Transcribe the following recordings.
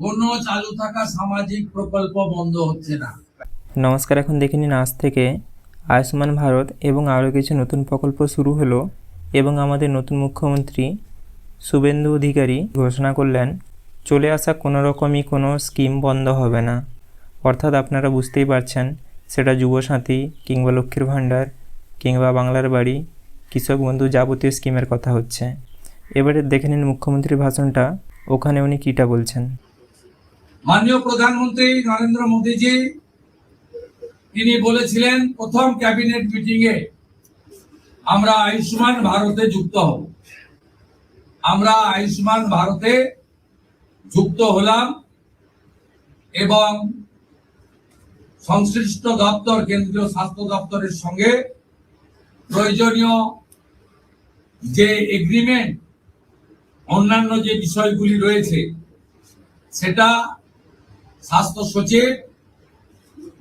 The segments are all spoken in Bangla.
কোনো চালু থাকা সামাজিক প্রকল্প বন্ধ হচ্ছে না। নমস্কার, এখন দেখে নিন আজ থেকে আয়ুষ্মান ভারত এবং আরও কিছু নতুন প্রকল্প শুরু হলো এবং আমাদের নতুন মুখ্যমন্ত্রী শুভেন্দু অধিকারী ঘোষণা করলেন চলে আসা কোনো রকমই কোনো স্কিম বন্ধ হবে না। অর্থাৎ আপনারা বুঝতেই পারছেন, সেটা যুবসাথী কিংবা লক্ষ্মীর ভাণ্ডার কিংবা বাংলার বাড়ি, কৃষক বন্ধু, যাবতীয় স্কিমের কথা হচ্ছে। এবারে দেখে নিন মুখ্যমন্ত্রীর ভাষণটা, ওখানে উনি কীটা বলছেন। মাননীয় প্রধানমন্ত্রী নরেন্দ্র মোদীজি তিনি বলেছিলেন প্রথম ক্যাবিনেট মিটিং এ আমরা আয়ুষ্মান ভারতে যুক্ত হব। আমরা আয়ুষ্মান ভারতে যুক্ত হলাম এবং সংশ্লিষ্ট দপ্তর কেন্দ্রীয় স্বাস্থ্য দপ্তরের সঙ্গে প্রয়োজনীয় যে এগ্রিমেন্ট অন্যান্য যে বিষয়গুলি রয়েছে সেটা স্বাস্থ্য সচিব,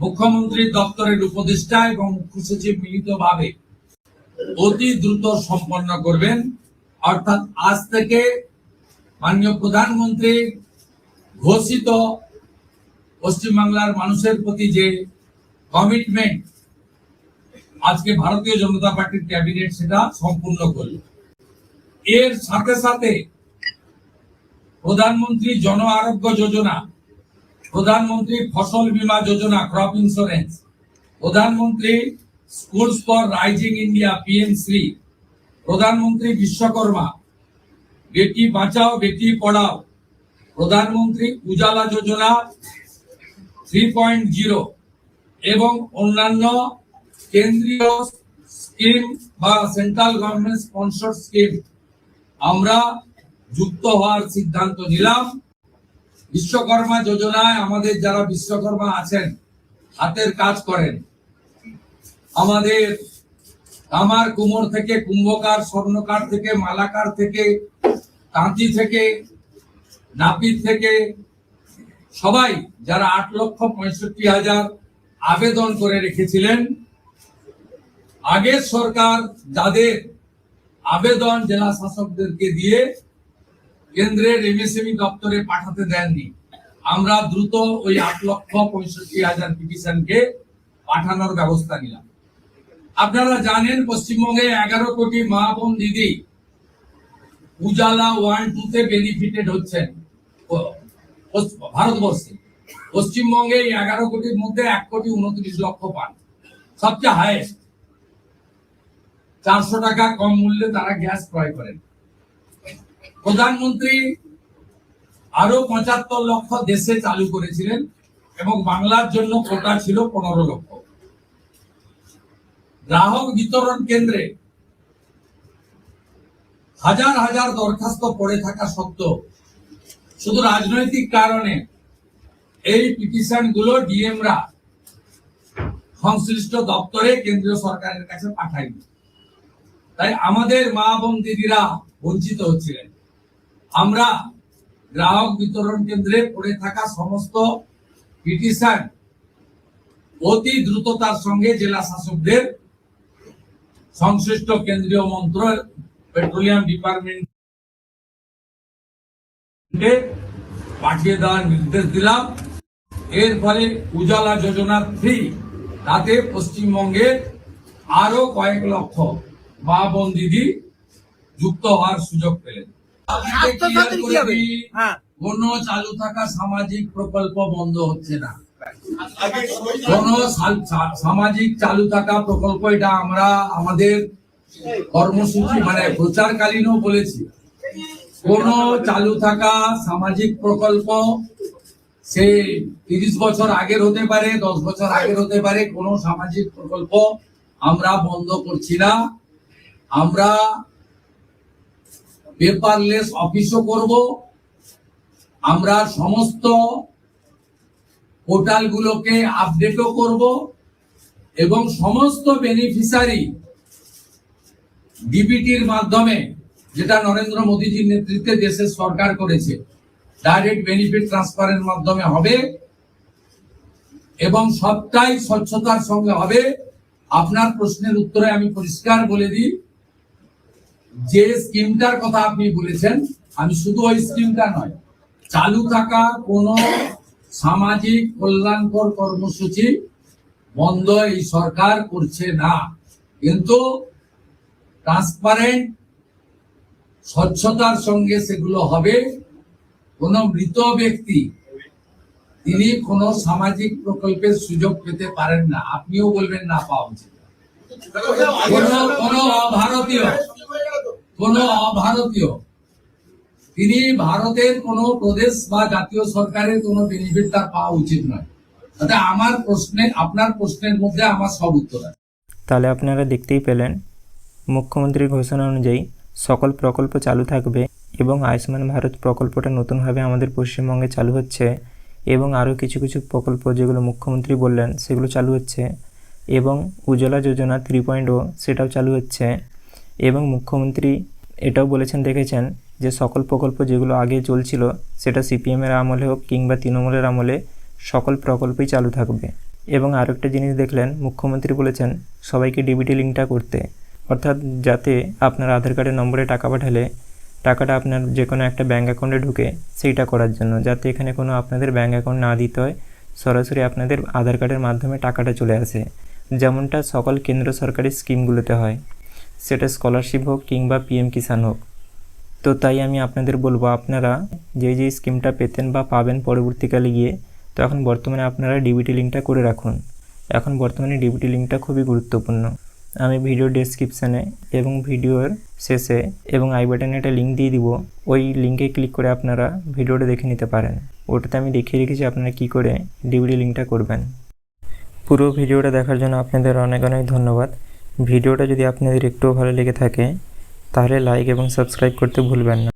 মুখ্যমন্ত্রীর দপ্তরের উপদেষ্টা এবং মুখ্য সচিব মিলিতভাবে অতি দ্রুত সম্পন্ন করবেন। অর্থাৎ আজ থেকে মাননীয় প্রধানমন্ত্রী ঘোষিত পশ্চিমবাংলার মানুষের প্রতি যে কমিটমেন্ট আজকে ভারতীয় জনতা পার্টির ক্যাবিনেট সেটা সম্পূর্ণ করল। এর সাথে সাথে প্রধানমন্ত্রী জন আরোগ্য যোজনা, প্রধানমন্ত্রী ফসল বীমা যোজনা ক্রপ ইন্স্যুরেন্স, প্রধানমন্ত্রী স্কুলস ফর রাইজিং ইন্ডিয়া পিএমশ্রী, প্রধানমন্ত্রী বিশ্বকর্মা, বেটি বাঁচাও বেটি পড়াও, প্রধানমন্ত্রী উজালা যোজনা 3.0 এবং অন্যান্য কেন্দ্রীয় স্কিম বা সেন্ট্রাল গভর্নমেন্ট স্পন্সর স্কিম আমরা যুক্ত হওয়ার সিদ্ধান্ত নিলাম। বিশ্বকর্মা যোজনায় আমাদের যারা বিশ্বকর্মা আছেন, হাতের কাজ করেন, আমাদের কামার কুমোর থেকে কুম্ভকার, স্বর্ণকার থেকে মালাকার থেকে তাঁতি থেকে নাপিত থেকে সবাই যারা 8,65,000 আবেদন করে রেখেছিলেন, আগের সরকার যাদের আবেদন জেলা শাসকদেরকে দিয়ে কেন্দ্রের এমএসএমই দপ্তরে পাঠাতে দেননি, আমরা দ্রুত ওই 8,65,000 পিটিশনকে পাঠানোর ব্যবস্থা নিলাম। আপনারা জানেন পশ্চিমবঙ্গে 11 কোটি মা বোন দিদি উজালা 1-2 বেনিফিটেড হচ্ছেন ভারতবর্ষে। পশ্চিমবঙ্গে 11 কোটির মধ্যে 1,29,00,000 পান, সবচেয়ে হাইয়েস্ট। 400 টাকা কম মূল্যে তারা গ্যাস ক্রয় করেন। প্রধানমন্ত্রী আরো 75 লক্ষ দেশে চালু করেছিলেন এবং বাংলার জন্য কোটা ছিল 15 লক্ষ। গ্রাহক বিতরণ কেন্দ্রে হাজার হাজার দরখাস্ত পড়ে থাকা সত্ত্বেও শুধু রাজনৈতিক কারণে এই পিটিশন গুলো ডিএমরা সংশ্লিষ্ট দপ্তরে কেন্দ্রীয় সরকারের কাছে পাঠায়নি। তাই আমাদের মা বোন দিদিরা বঞ্চিত হচ্ছিলেন। আমরা গ্রাহক বিতরণ কেন্দ্রে পড়ে থাকা সমস্ত পিটিশন অতি দ্রুততার সঙ্গে জেলা শাসকদের সংশ্লিষ্ট কেন্দ্রীয় মন্ত্রক পেট্রোলিয়াম ডিপার্টমেন্টে পাঠিয়ে দেওয়ার নির্দেশ দিলাম। এর ফলে উজালা যোজনা 3 তাতে পশ্চিমবঙ্গের আরো কয়েক লক্ষ মা বোন দিদি যুক্ত হওয়ার সুযোগ পেলেন। কোন চালু থাকা সামাজিক প্রকল্প বন্ধ হচ্ছে না। কোন সামাজিক চালু থাকা প্রকল্প, এটা আমরা আমাদের কর্মসূচি মানে প্রচারকালীনও বলেছি। কোন চালু থাকা সামাজিক প্রকল্প সে 30 বছর আগের হতে পারে, 10 বছর আগের হতে পারে, কোন সামাজিক প্রকল্প আমরা বন্ধ করছি না। আমরা পেপারলেস অফিসও করব, আমরা সমস্ত পোর্টালগুলোকে আপডেটও করব এবং সমস্ত বেনিফিশিয়ারি ডিবিটির মাধ্যমে, যেটা নরেন্দ্র মোদীজির নেতৃত্বে দেশের সরকার করেছে, ডাইরেক্ট বেনিফিট ট্রান্সফারের মাধ্যমে হবে এবং সবটাই স্বচ্ছতার সঙ্গে হবে। আপনার প্রশ্নের উত্তরে আমি পরিষ্কার বলে দিই, যে স্কিমটার কথা আপনি বলেছেন আমি শুধু ওই স্কিমটা নয়, চালু থাকা কোনো সামাজিক কল্যাণকর কর্মসূচি বন্ধ এই সরকার করছে না, কিন্তু ট্রান্সপারেন্ট স্বচ্ছতার সঙ্গে সেগুলো হবে। কোন মৃত ব্যক্তি তিনি কোন সামাজিক প্রকল্পের সুযোগ পেতে পারেন না, আপনিও বলবেন না পাওয়া উচিত। কোন অভারতীয় তিনি ভারতের কোন প্রদেশ বা জাতীয় সরকারের কোন বেনিফিট তার পাওয়া উচিত নয়। তাতে আমার প্রশ্নে, আপনার প্রশ্নের মধ্যে আমার সব উত্তর আছে। তাহলে আপনারা দেখতেই পেলেন, মুখ্যমন্ত্রীর ঘোষণা অনুযায়ী সকল প্রকল্প চালু থাকবে এবং আয়ুষ্মান ভারত প্রকল্পটা নতুনভাবে আমাদের পশ্চিমবঙ্গে চালু হচ্ছে এবং আরও কিছু কিছু প্রকল্প যেগুলো মুখ্যমন্ত্রী বললেন সেগুলো চালু হচ্ছে এবং উজ্জ্বলা যোজনা 3.0 সেটাও চালু হচ্ছে এবং মুখ্যমন্ত্রী এটাও বলেছেন, দেখেছেন যে সকল প্রকল্প যেগুলো আগে চলছিল সেটা সিপিএমের আমলে হোক কিংবা তৃণমূলের আমলে সকল প্রকল্পই চালু থাকবে। এবং আরও একটা জিনিস দেখলেন, মুখ্যমন্ত্রী বলেছেন সবাইকে ডিবিটি লিঙ্কটা করতে, অর্থাৎ যাতে আপনার আধার কার্ডের নম্বরে টাকা পাঠালে টাকাটা আপনার যে কোনো একটা ব্যাঙ্ক অ্যাকাউন্টে ঢুকে সেইটা করার জন্য, যাতে এখানে কোনো আপনাদের ব্যাঙ্ক অ্যাকাউন্ট না দিতে হয়, সরাসরি আপনাদের আধার কার্ডের মাধ্যমে টাকাটা চলে আসে, যেমনটা সকল কেন্দ্র সরকারি স্কিমগুলোতে হয়, সেটা স্কলারশিপ হোক কিংবা পিএম কিষাণ হোক। তো তাই আমি আপনাদের বলবো, আপনারা যে স্কিমটা পেতেন বা পাবেন পরবর্তীকালে গিয়ে, তো এখন বর্তমানে আপনারা ডিবিটি লিঙ্কটা করে রাখুন। এখন বর্তমানে ডিবিটি লিঙ্কটা খুবই গুরুত্বপূর্ণ। আমি ভিডিও ডেসক্রিপশানে এবং ভিডিওর শেষে এবং আই বাটনে একটা লিঙ্ক দিয়ে দিব, ওই লিঙ্কে ক্লিক করে আপনারা ভিডিওটা দেখে নিতে পারেন। ওটাতে আমি দেখিয়ে রেখেছি আপনারা কী করে ডিবিটি লিঙ্কটা করবেন। পুরো ভিডিওটা দেখার জন্য আপনাদের অনেক অনেক ধন্যবাদ। ভিডিওটা যদি আপনাদের একটুও ভালো লেগে থাকে তাহলে লাইক এবং সাবস্ক্রাইব করতে ভুলবেন না।